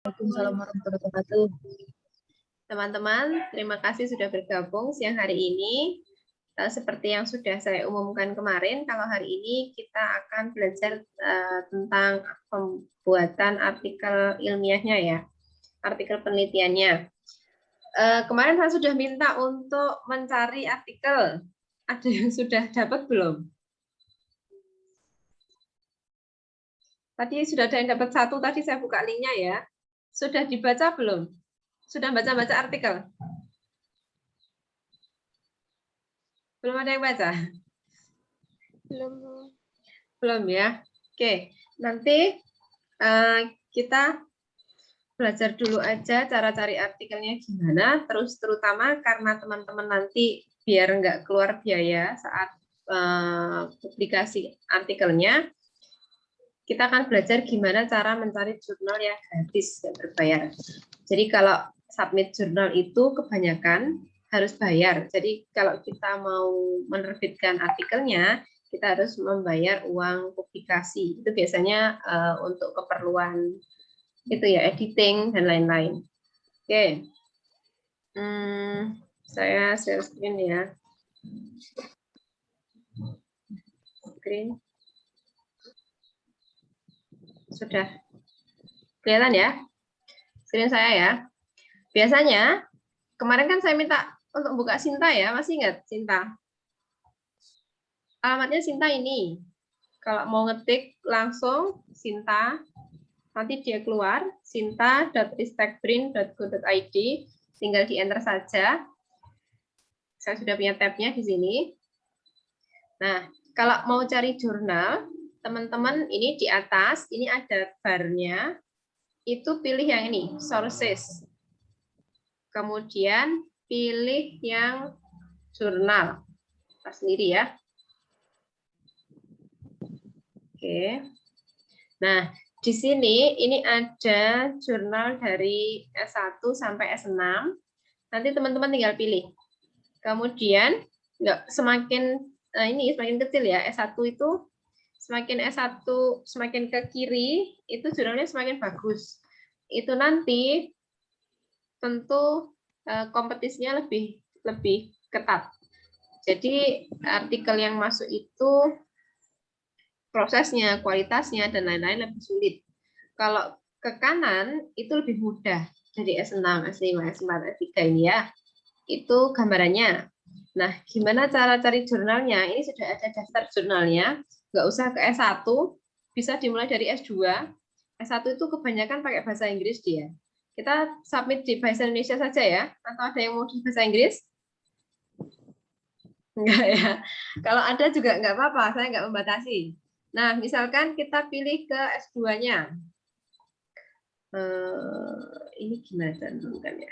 Waalaikumsalam warahmatullahi wabarakatuh. Teman-teman, terima kasih sudah bergabung siang hari ini. Seperti yang sudah saya umumkan kemarin, kalau hari ini kita akan belajar tentang pembuatan artikel ilmiahnya ya, artikel penelitiannya. Kemarin saya sudah minta untuk mencari artikel. Ada yang sudah dapat belum? Tadi sudah ada yang dapat satu, tadi saya buka linknya ya. Sudah dibaca belum? Sudah baca-baca artikel? Belum ada yang baca? Belum ya. Oke, nanti kita belajar dulu aja cara cari artikelnya gimana. Terus terutama karena teman-teman nanti biar nggak keluar biaya saat publikasi artikelnya, kita akan belajar gimana cara mencari jurnal yang gratis dan berbayar. Jadi kalau submit jurnal itu kebanyakan harus bayar. Jadi kalau kita mau menerbitkan artikelnya, kita harus membayar uang publikasi. Itu biasanya untuk keperluan itu ya, editing dan lain-lain. Oke. Saya share screen ya. Screen. Sudah kelihatan ya? Screen saya ya. Biasanya kemarin kan saya minta untuk buka Sinta ya, masih ingat Sinta? Alamatnya Sinta ini. Kalau mau ngetik langsung Sinta, nanti dia keluar sinta.ristekbrin.go.id, tinggal di enter saja. Saya sudah punya tabnya di sini. Nah, kalau mau cari jurnal, teman-teman ini di atas, ini ada barnya, itu pilih yang ini, sources. Kemudian pilih yang jurnal. Kita sendiri ya. Oke. Nah, di sini ini ada jurnal dari S1 sampai S6. Nanti teman-teman tinggal pilih. Kemudian semakin ini semakin kecil ya, S1 itu semakin S1 semakin ke kiri itu jurnalnya semakin bagus. Itu nanti tentu kompetisinya lebih ketat. Jadi artikel yang masuk itu prosesnya, kualitasnya, dan lain-lain lebih sulit. Kalau ke kanan, itu lebih mudah. Jadi S6, S5, S4, S3 ini ya. Itu gambarannya. Nah, gimana cara cari jurnalnya? Ini sudah ada daftar jurnalnya. Nggak usah ke S1, bisa dimulai dari S2. S1 itu kebanyakan pakai bahasa Inggris dia. Kita submit di bahasa Indonesia saja ya. Atau ada yang mau di bahasa Inggris? Enggak ya. Kalau ada juga nggak apa-apa, saya nggak membatasi. Nah, misalkan kita pilih ke S2-nya. Ini gimana tentukan ya?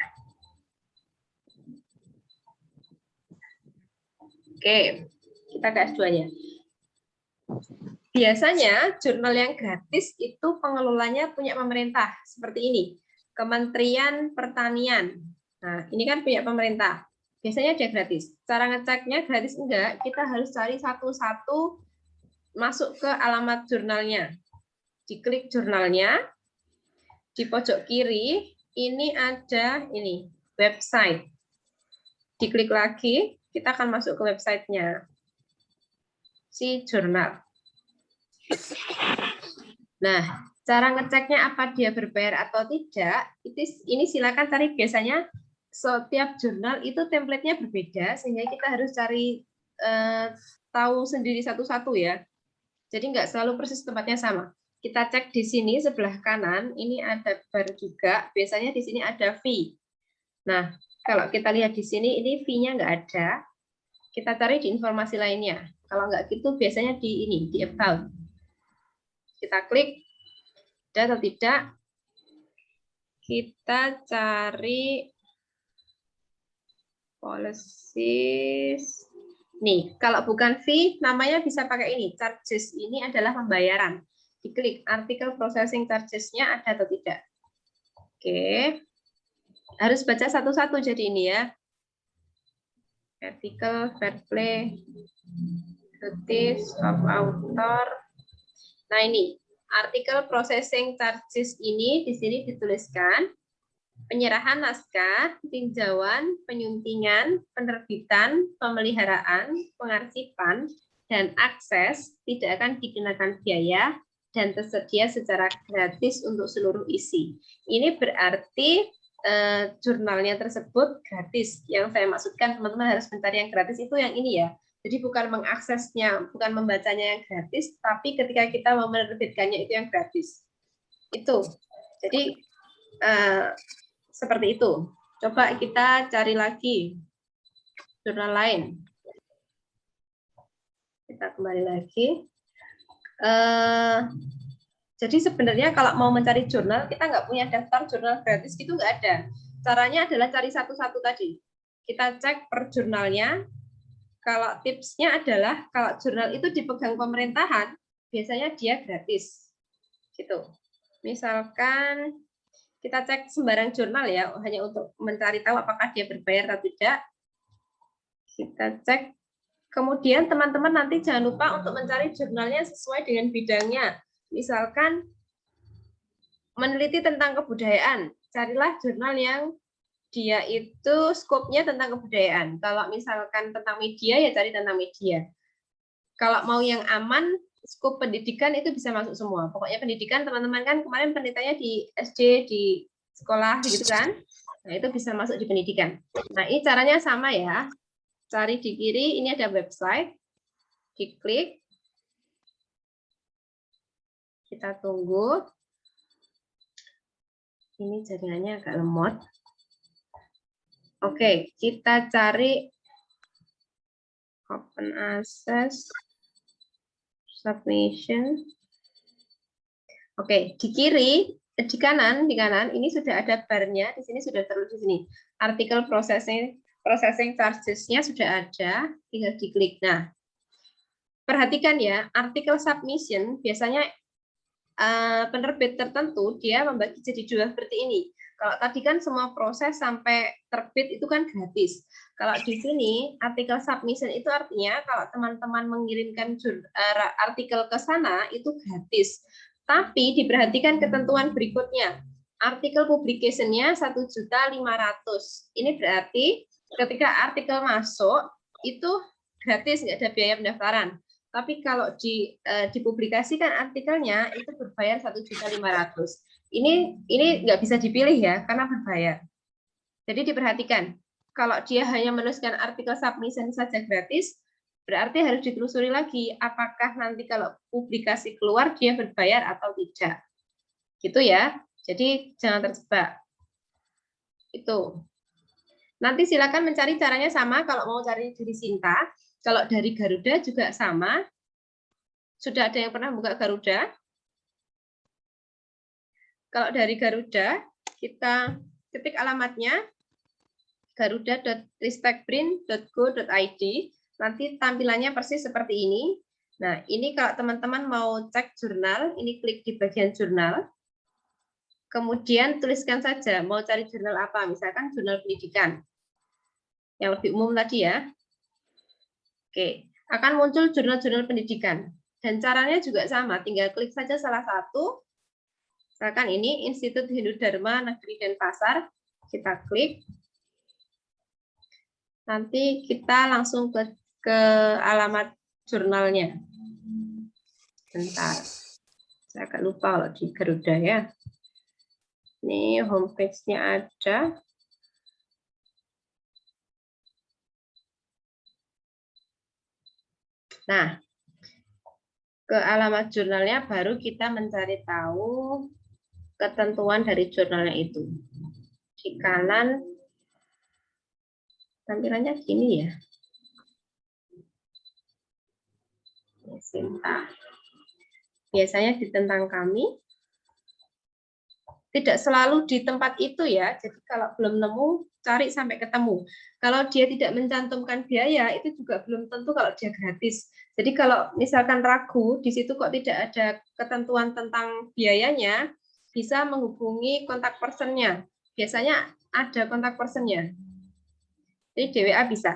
Oke, kita ke S2-nya. Biasanya jurnal yang gratis itu pengelolanya punya pemerintah. Seperti ini, Kementerian Pertanian. Nah, ini kan punya pemerintah. Biasanya dia gratis. Cara ngeceknya gratis enggak, kita harus cari satu-satu masuk ke alamat jurnalnya. Diklik jurnalnya, di pojok kiri ini ada ini website. Diklik lagi, kita akan masuk ke websitenya si jurnal. Nah, cara ngeceknya apa dia berbayar atau tidak, ini silakan cari. Biasanya setiap jurnal itu template-nya berbeda, sehingga kita harus cari tahu sendiri satu-satu ya. Jadi nggak selalu persis tempatnya sama. Kita cek di sini sebelah kanan, ini ada bar juga. Biasanya di sini ada fee. Nah, kalau kita lihat di sini, ini fee-nya nggak ada. Kita cari di informasi lainnya. Kalau nggak gitu, biasanya di ini, di about. Kita klik, ada atau tidak. Kita cari policies. Nih, kalau bukan fee, namanya bisa pakai ini. Charges ini adalah pembayaran. Diklik artikel processing charges-nya ada atau tidak. Oke. Harus baca satu-satu jadi ini ya. Artikel, fair play, notice of author. Nah ini, artikel processing charges ini di sini dituliskan penyerahan naskah, tinjauan, penyuntingan, penerbitan, pemeliharaan, pengarsipan, dan akses tidak akan dikenakan biaya dan tersedia secara gratis untuk seluruh isi. Ini berarti jurnalnya tersebut gratis. Yang saya maksudkan teman-teman harus mencari yang gratis itu yang ini ya. Jadi bukan mengaksesnya, bukan membacanya yang gratis, tapi ketika kita mau menerbitkannya itu yang gratis. Itu. Jadi seperti itu. Coba kita cari lagi jurnal lain. Kita kembali lagi. Jadi sebenarnya kalau mau mencari jurnal, kita nggak punya daftar jurnal gratis, itu nggak ada. Caranya adalah cari satu-satu tadi. Kita cek per jurnalnya. Kalau tipsnya adalah kalau jurnal itu dipegang pemerintahan, biasanya dia gratis. Gitu. Misalkan kita cek sembarang jurnal ya, hanya untuk mencari tahu apakah dia berbayar atau tidak. Kita cek. Kemudian teman-teman nanti jangan lupa untuk mencari jurnalnya sesuai dengan bidangnya. Misalkan meneliti tentang kebudayaan, carilah jurnal yang dia itu skopnya tentang kebudayaan. Kalau misalkan tentang media, ya cari tentang media. Kalau mau yang aman, skop pendidikan itu bisa masuk semua. Pokoknya pendidikan, teman-teman kan kemarin penelitiannya di SD, di sekolah gitu kan. Nah, itu bisa masuk di pendidikan. Nah, ini caranya sama ya. Cari di kiri, ini ada website. Diklik. Kita tunggu. Ini jaringannya agak lemot. Oke, kita cari open access submission. Oke, di kiri, di kanan ini sudah ada barnya, di sini sudah tertulis di sini. Artikel processing charges-nya sudah ada, tinggal diklik. Nah, perhatikan ya, artikel submission biasanya penerbit tertentu dia membagi jadi dua seperti ini. Kalau tadi kan semua proses sampai terbit itu kan gratis. Kalau di sini artikel submission itu artinya kalau teman-teman mengirimkan artikel ke sana itu gratis. Tapi diperhatikan ketentuan berikutnya. Artikel publication-nya 1.500.000. Ini berarti ketika artikel masuk itu gratis, nggak ada biaya pendaftaran. Tapi kalau dipublikasikan artikelnya itu berbayar 1.500.000. Ini nggak bisa dipilih ya karena berbayar. Jadi diperhatikan kalau dia hanya menuliskan artikel submission saja gratis, berarti harus ditelusuri lagi apakah nanti kalau publikasi keluar dia berbayar atau tidak. Gitu ya. Jadi jangan terjebak. Itu. Nanti silakan mencari caranya sama kalau mau cari dari Sinta. Kalau dari Garuda juga sama. Sudah ada yang pernah buka Garuda? Kalau dari Garuda, kita ketik alamatnya garuda.ristekprint.go.id. Nanti tampilannya persis seperti ini. Nah, ini kalau teman-teman mau cek jurnal, ini klik di bagian jurnal. Kemudian tuliskan saja mau cari jurnal apa, misalkan jurnal pendidikan. Yang lebih umum tadi ya. Oke, akan muncul jurnal-jurnal pendidikan. Dan caranya juga sama, tinggal klik saja salah satu. Misalkan ini Institut Hindu Dharma Negeri Denpasar, kita klik. Nanti kita langsung ke alamat jurnalnya. Bentar, saya agak lupa kalau di Garuda ya. Ini homepage-nya ada. Nah, ke alamat jurnalnya baru kita mencari tahu ketentuan dari jurnalnya itu. Di kanan tampilannya gini ya. Sinta. Biasanya di tentang kami. Tidak selalu di tempat itu ya. Jadi kalau belum nemu, cari sampai ketemu. Kalau dia tidak mencantumkan biaya, itu juga belum tentu kalau dia gratis. Jadi kalau misalkan ragu, di situ kok tidak ada ketentuan tentang biayanya, bisa menghubungi kontak personnya. Biasanya ada kontak personnya. Jadi DWA bisa.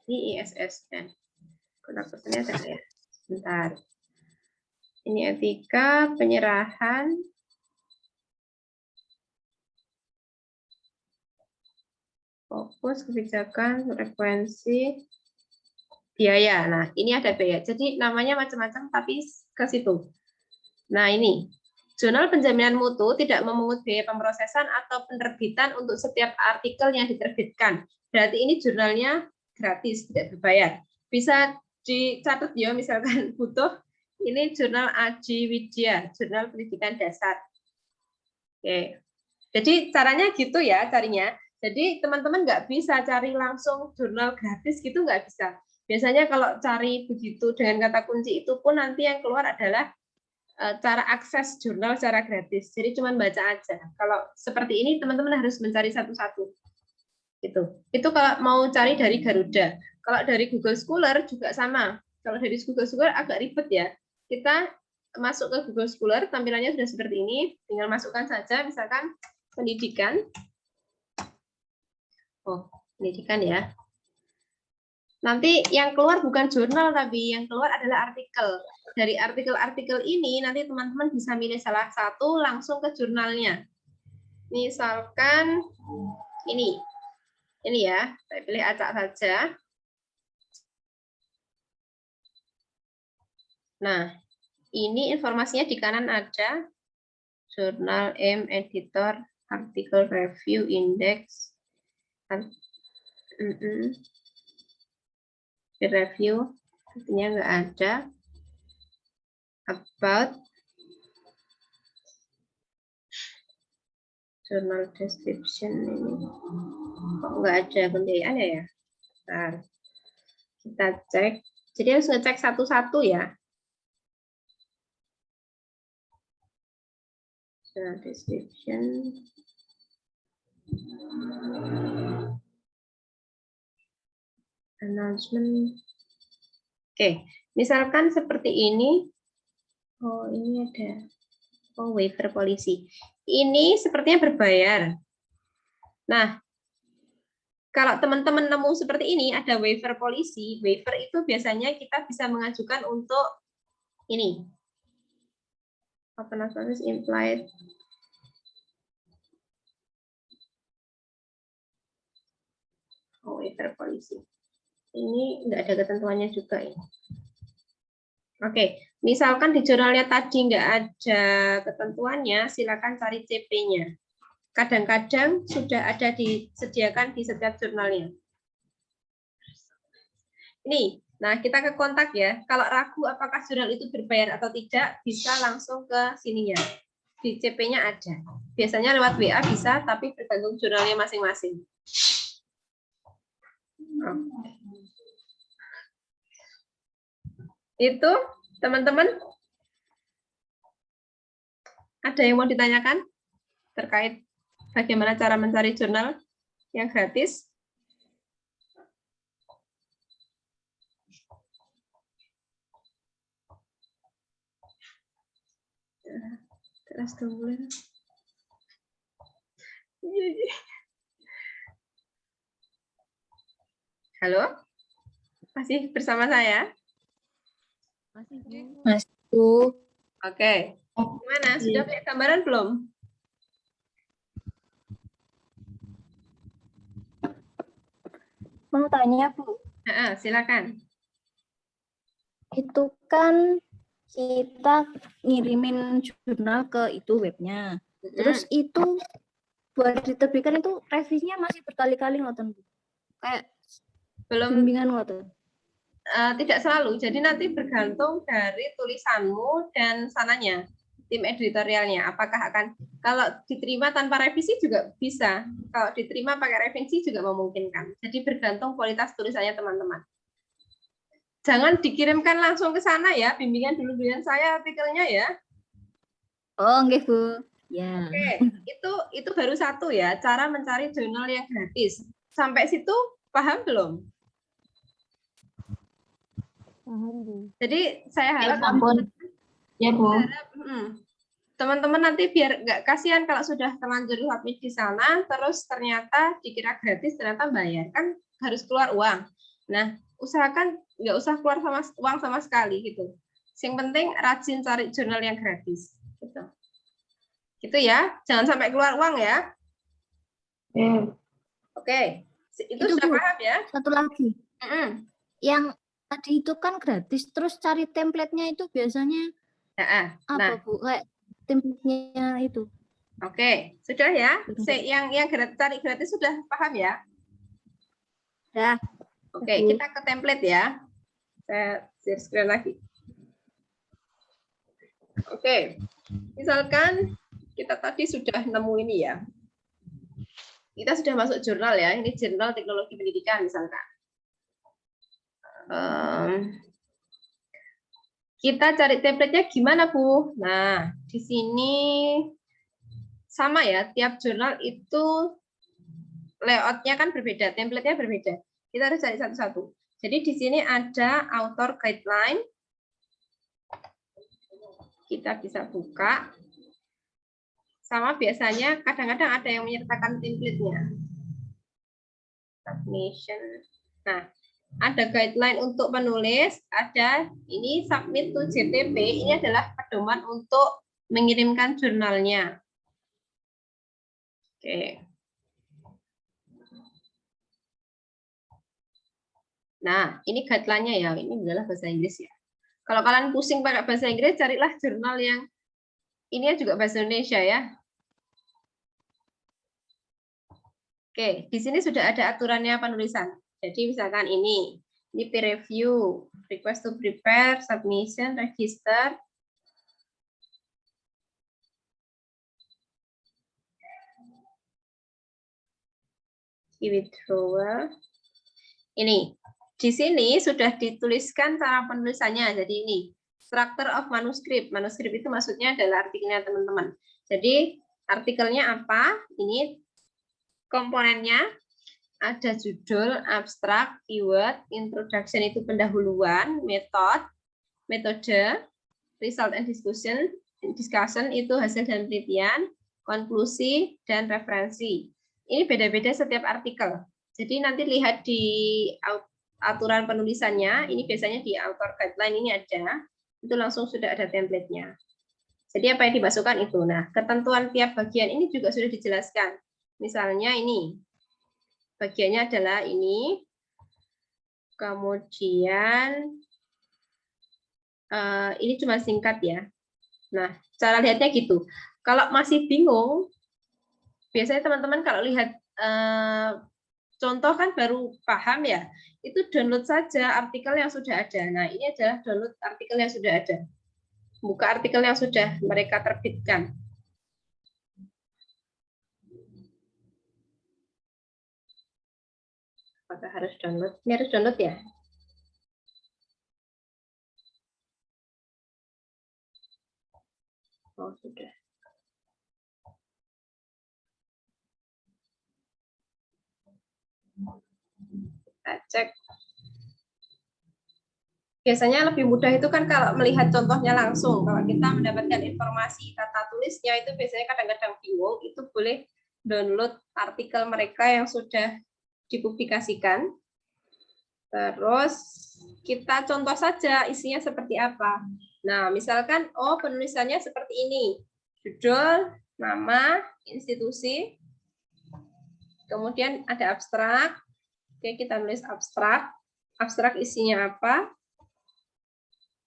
Ini ISSN. Kontak personnya ada ya. Bentar. Ini etika, penyerahan. Fokus, kebijakan, frekuensi, biaya. Nah, ini ada biaya. Jadi namanya macam-macam tapi ke situ. Nah, ini. Jurnal penjaminan mutu tidak memungut biaya pemrosesan atau penerbitan untuk setiap artikel yang diterbitkan. Berarti ini jurnalnya gratis, tidak berbayar. Bisa dicatat ya, misalkan butuh. Ini jurnal Aji Widya, jurnal pendidikan dasar. Oke. Jadi caranya gitu ya, carinya. Jadi teman-teman nggak bisa cari langsung jurnal gratis gitu, nggak bisa. Biasanya kalau cari begitu dengan kata kunci itu pun nanti yang keluar adalah cara akses jurnal secara gratis. Jadi cuma baca aja. Kalau seperti ini teman-teman harus mencari satu-satu. Itu kalau mau cari dari Garuda. Kalau dari Google Scholar juga sama. Kalau dari Google Scholar agak ribet ya. Kita masuk ke Google Scholar, tampilannya sudah seperti ini. Tinggal masukkan saja, misalkan pendidikan. Oh, pendidikan ya. Nanti yang keluar bukan jurnal, tapi yang keluar adalah artikel. Dari artikel-artikel ini, nanti teman-teman bisa milih salah satu langsung ke jurnalnya. Misalkan ini ya, saya pilih acak saja. Nah, ini informasinya di kanan ada jurnal, aim, editor, artikel, review, index, review, artinya nggak ada. About, journal description ini kok nggak ada pembiayaan ya? Bentar. Kita cek. Jadi harus ngecek satu-satu ya. Journal description. Announcement. Oke, misalkan seperti ini. Oh, ini ada. Oh, waiver polisi. Ini sepertinya berbayar. Nah, kalau teman-teman nemu seperti ini, ada waiver polisi. Waiver itu biasanya kita bisa mengajukan untuk ini. Apa namanya? Implied. Oh, waiver polisi. Ini nggak ada ketentuannya juga ini. Oke, misalkan di jurnalnya tadi nggak ada ketentuannya, silakan cari CP-nya. Kadang-kadang sudah ada disediakan di setiap jurnalnya. Ini, nah kita ke kontak ya. Kalau ragu apakah jurnal itu berbayar atau tidak, bisa langsung ke sininya. Di CP-nya ada. Biasanya lewat WA bisa, tapi tergantung jurnalnya masing-masing. Itu teman-teman ada yang mau ditanyakan terkait bagaimana cara mencari jurnal yang gratis? Terus dulu. Halo, masih bersama saya? Mas Bu. Oke, gimana? Sudah punya gambaran belum? Mau tanya Bu, Silakan. itu kan kita ngirimin jurnal ke itu webnya. Terus itu buat diterbitkan itu revisinya masih berkali-kali ngoten Bu. Kayak Belum, bimbingan ngoten. tidak selalu. Jadi nanti bergantung dari tulisanmu dan sananya, tim editorialnya. Apakah akan, kalau diterima tanpa revisi juga bisa. Kalau diterima pakai revisi juga memungkinkan. Jadi bergantung kualitas tulisannya teman-teman. Jangan dikirimkan langsung ke sana ya, bimbingan dulu dengan saya artikelnya ya. Oh, nggih Bu. Ya. Oke, itu baru satu ya, cara mencari jurnal yang gratis. Sampai situ paham belum? Paham Bu. Jadi saya harap Ya Bu. teman-teman nanti biar nggak kasihan kalau sudah terlanjur submit di sana, terus ternyata dikira gratis, ternyata bayar, kan harus keluar uang. Nah, usahakan nggak usah keluar uang sama sekali gitu. Yang penting rajin cari jurnal yang gratis. Gitu ya, jangan sampai keluar uang ya. Oke, itu sudah Bu, paham ya? Satu lagi. Yang tadi itu kan gratis, terus cari template-nya itu biasanya apa Bu? Kayak template-nya itu. Oke, sudah ya? Yang cari gratis sudah paham ya? Ya. Oke, kita ke template ya. Saya share screen lagi. Oke, misalkan kita tadi sudah nemu ini ya. Kita sudah masuk jurnal ya. Ini jurnal teknologi pendidikan misalkan. Kita cari template-nya gimana, Bu? Nah, di sini sama ya. Tiap jurnal itu layout-nya kan berbeda, template-nya berbeda. Kita harus cari satu-satu. Jadi di sini ada author guideline. Kita bisa buka. Sama biasanya kadang-kadang ada yang menyertakan template-nya. Submission. Nah, ada guideline untuk penulis, ada ini submit to JTP, ini adalah pedoman untuk mengirimkan jurnalnya. Oke. Nah, ini guideline-nya ya, ini adalah bahasa Inggris ya. Kalau kalian pusing pakai bahasa Inggris, carilah jurnal yang ini juga bahasa Indonesia ya. Oke, di sini sudah ada aturannya penulisan. Jadi misalkan ini peer review, request to prepare, submission, register. Withdrawal. Ini di sini sudah dituliskan cara penulisannya. Jadi ini structure of manuscript. Manuskrip itu maksudnya adalah artikelnya teman-teman. Jadi artikelnya apa? Ini komponennya ada judul, abstrak, keyword, introduction itu pendahuluan, metode, result and discussion itu hasil dan penelitian, konklusi dan referensi. Ini beda-beda setiap artikel. Jadi nanti lihat di aturan penulisannya, ini biasanya di author guideline ini ada, itu langsung sudah ada template-nya. Jadi apa yang dimasukkan itu. Nah, ketentuan tiap bagian ini juga sudah dijelaskan. Misalnya ini, bagiannya adalah ini, kemudian ini cuma singkat ya. Nah, cara lihatnya gitu. Kalau masih bingung, biasanya teman-teman kalau lihat contoh kan baru paham ya, itu download saja artikel yang sudah ada. Nah, ini adalah download artikel yang sudah ada. Buka artikel yang sudah mereka terbitkan. Apakah harus download? Ini harus download ya? Oh, sudah. Kita cek. Biasanya lebih mudah itu kan kalau melihat contohnya langsung. Kalau kita mendapatkan informasi tata tulisnya itu biasanya kadang-kadang bingung, itu boleh download artikel mereka yang sudah dipublikasikan. Terus kita contoh saja isinya seperti apa. Nah, misalkan, oh penulisannya seperti ini. Judul, nama, institusi, kemudian ada abstrak. Oke, kita nulis abstrak. Abstrak isinya apa?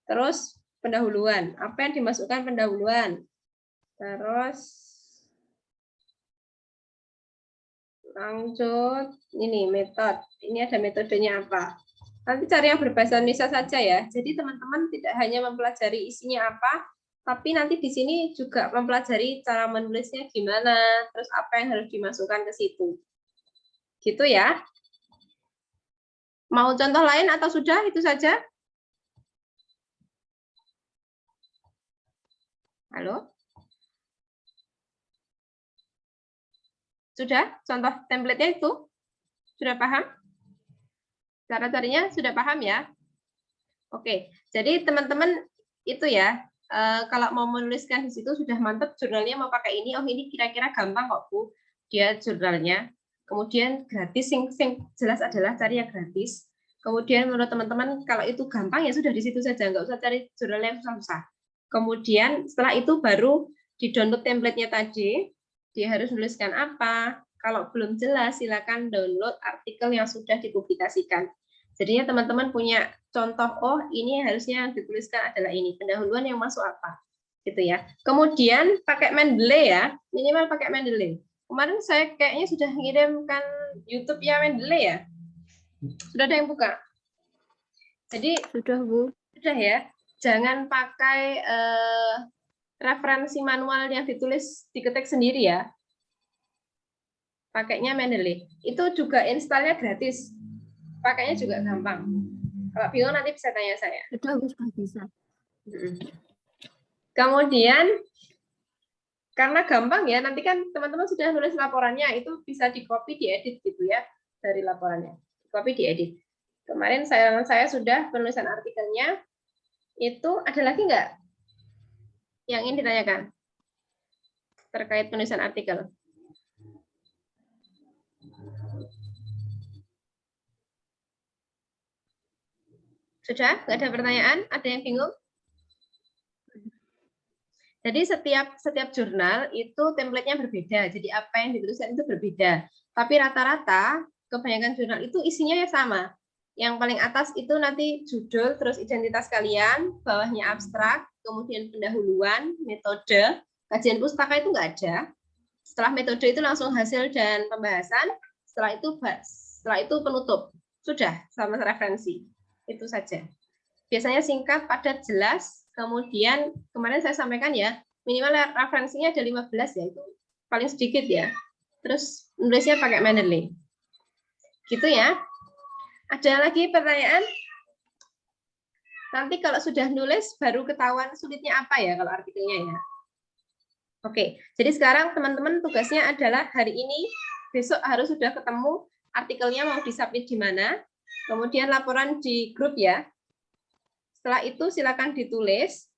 Terus pendahuluan. Apa yang dimasukkan pendahuluan? Terus lanjut, ini metode. Ini ada metodenya apa? Nanti cari yang berbahasa Indonesia saja ya. Jadi teman-teman tidak hanya mempelajari isinya apa, tapi nanti di sini juga mempelajari cara menulisnya gimana, terus apa yang harus dimasukkan ke situ. Gitu ya. Mau contoh lain atau sudah itu saja? Halo? Sudah? Contoh template-nya itu? Sudah paham? Cara carinya sudah paham ya? Oke, jadi teman-teman itu ya, kalau mau menuliskan di situ sudah mantap jurnalnya mau pakai ini, oh ini kira-kira gampang kok Bu, dia jurnalnya. Kemudian gratis, yang jelas adalah cari yang gratis. Kemudian menurut teman-teman kalau itu gampang ya sudah di situ saja, nggak usah cari jurnal yang susah-susah. Kemudian setelah itu baru di-download template-nya tadi, dia harus menuliskan apa. Kalau belum jelas silakan download artikel yang sudah dipublikasikan. Jadinya teman-teman punya contoh, oh ini harusnya yang dituliskan adalah ini, pendahuluan yang masuk apa. Gitu ya. Kemudian pakai Mendeley ya, minimal pakai Mendeley. Kemarin saya kayaknya sudah mengirimkan YouTube ya Mendeley ya. Sudah ada yang buka? Jadi Sudah, Bu. sudah ya. Jangan pakai referensi manual yang ditulis diketik sendiri ya. Pakainya Mendeley. Itu juga installnya gratis. Pakainya juga gampang. Kalau bingung nanti bisa tanya saya. Sudah, Bu, sudah bisa. Kemudian karena gampang ya, nanti kan teman-teman sudah nulis laporannya, itu bisa di-copy, diedit gitu ya dari laporannya. Copy, diedit. Kemarin saya sudah penulisan artikelnya. Itu ada lagi nggak yang ingin ditanyakan terkait penulisan artikel? Sudah? Nggak ada pertanyaan? Ada yang bingung? Jadi setiap jurnal itu template-nya berbeda. Jadi apa yang dituliskan itu berbeda. Tapi rata-rata kebanyakan jurnal itu isinya ya sama. Yang paling atas itu nanti judul, terus identitas kalian, bawahnya abstrak, kemudian pendahuluan, metode, kajian pustaka itu nggak ada. Setelah metode itu langsung hasil dan pembahasan. Setelah itu penutup. Sudah sama referensi. Itu saja. Biasanya singkat, padat, jelas. Kemudian kemarin saya sampaikan ya, minimal referensinya ada 15 ya, itu paling sedikit ya. Terus nulisnya pakai Mendeley. Gitu ya. Ada lagi pertanyaan? Nanti kalau sudah nulis baru ketahuan sulitnya apa ya kalau artikelnya ya. Oke, jadi sekarang teman-teman tugasnya adalah hari ini, besok harus sudah ketemu artikelnya mau disubmit di mana. Kemudian laporan di grup ya. Setelah itu silakan ditulis